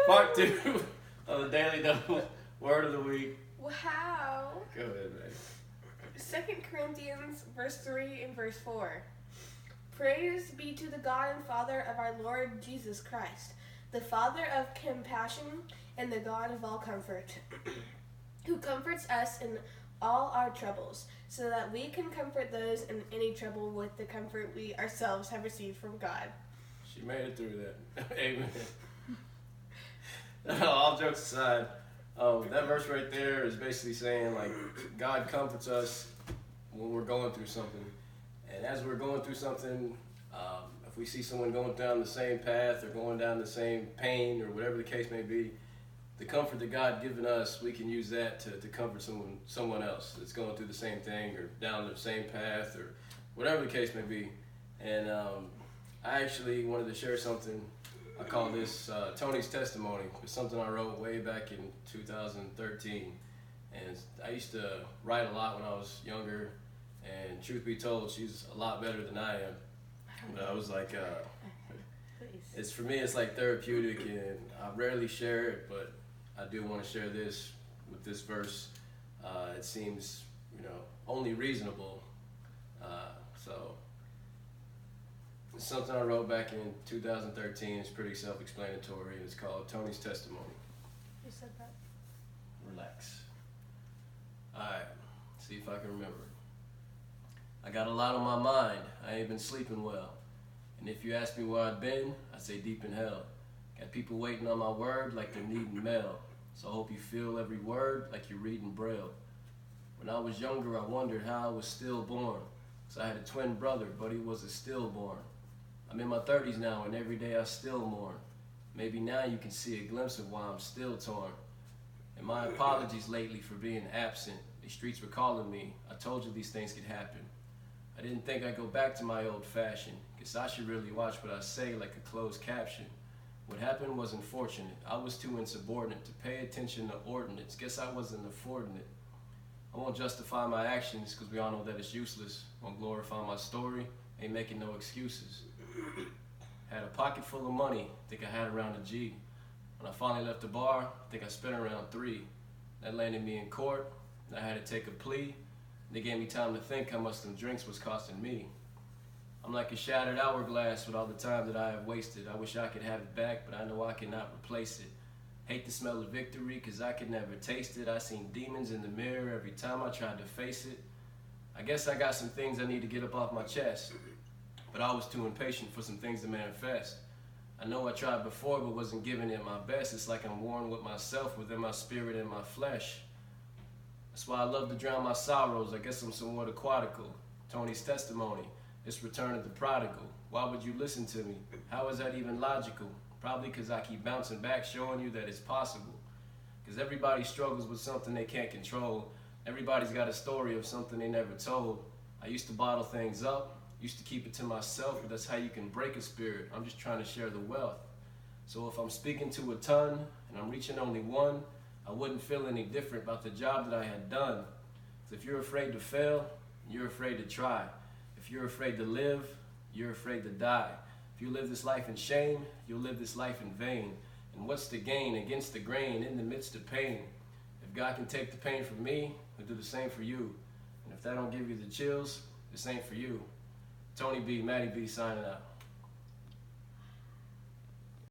Part 2 of the Daily Double Word of the Week. Wow. Go ahead, man. 2 Corinthians verse 3 and verse 4. Praise be to the God and Father of our Lord Jesus Christ, the Father of compassion and the God of all comfort, who comforts us in all our troubles, so that we can comfort those in any trouble with the comfort we ourselves have received from God. She made it through that. Amen. All jokes aside, that verse right there is basically saying, like, God comforts us when we're going through something. And as we're going through something, if we see someone going down the same path or going down the same pain or whatever the case may be, the comfort that God given us, we can use that to comfort someone else that's going through the same thing or down the same path or whatever the case may be. And I actually wanted to share something. I call this Tony's Testimony. It's something I wrote way back in 2013. And I used to write a lot when I was younger. And truth be told, she's a lot better than I am. But I was like, it's for me, it's like therapeutic, and I rarely share it, but I do want to share this with this verse. It seems, only reasonable. So it's something I wrote back in 2013. It's pretty self-explanatory. It's called Tony's Testimony. You said that? Relax. Alright, see if I can remember. I got a lot on my mind. I ain't been sleeping well. And if you ask me where I've been, I say deep in hell. Got people waiting on my word like they're needing mail. So I hope you feel every word like you're reading Braille. When I was younger, I wondered how I was still born. So I had a twin brother, but he was a stillborn. I'm in my 30s now, and every day I still mourn. Maybe now you can see a glimpse of why I'm still torn. And my apologies lately for being absent. The streets were calling me. I told you these things could happen. I didn't think I'd go back to my old fashion. Guess I should really watch what I say like a closed caption. What happened was unfortunate. I was too insubordinate to pay attention to ordinance. Guess I wasn't affording it. I won't justify my actions because we all know that it's useless. Won't glorify my story. Ain't making no excuses. Had a pocket full of money. Think I had around a G. When I finally left the bar, think I spent around 3. That landed me in court. I had to take a plea. They gave me time to think how much them drinks was costing me. I'm like a shattered hourglass with all the time that I have wasted. I wish I could have it back, but I know I cannot replace it. Hate the smell of victory, cause I could never taste it. I seen demons in the mirror every time I tried to face it. I guess I got some things I need to get up off my chest, but I was too impatient for some things to manifest. I know I tried before, but wasn't giving it my best. It's like I'm warring with myself, within my spirit and my flesh. That's why I love to drown my sorrows. I guess I'm somewhat aquatical. Tony's Testimony. It's Return of the Prodigal. Why would you listen to me? How is that even logical? Probably because I keep bouncing back, showing you that it's possible. Because everybody struggles with something they can't control. Everybody's got a story of something they never told. I used to bottle things up, used to keep it to myself, but that's how you can break a spirit. I'm just trying to share the wealth. So if I'm speaking to a ton and I'm reaching only one, I wouldn't feel any different about the job that I had done. So if you're afraid to fail, you're afraid to try. If you're afraid to live, you're afraid to die. If you live this life in shame, you'll live this life in vain. And what's the gain against the grain in the midst of pain? If God can take the pain from me, he'll do the same for you. And if that don't give you the chills, this ain't for you. Tony B, Matty B signing out.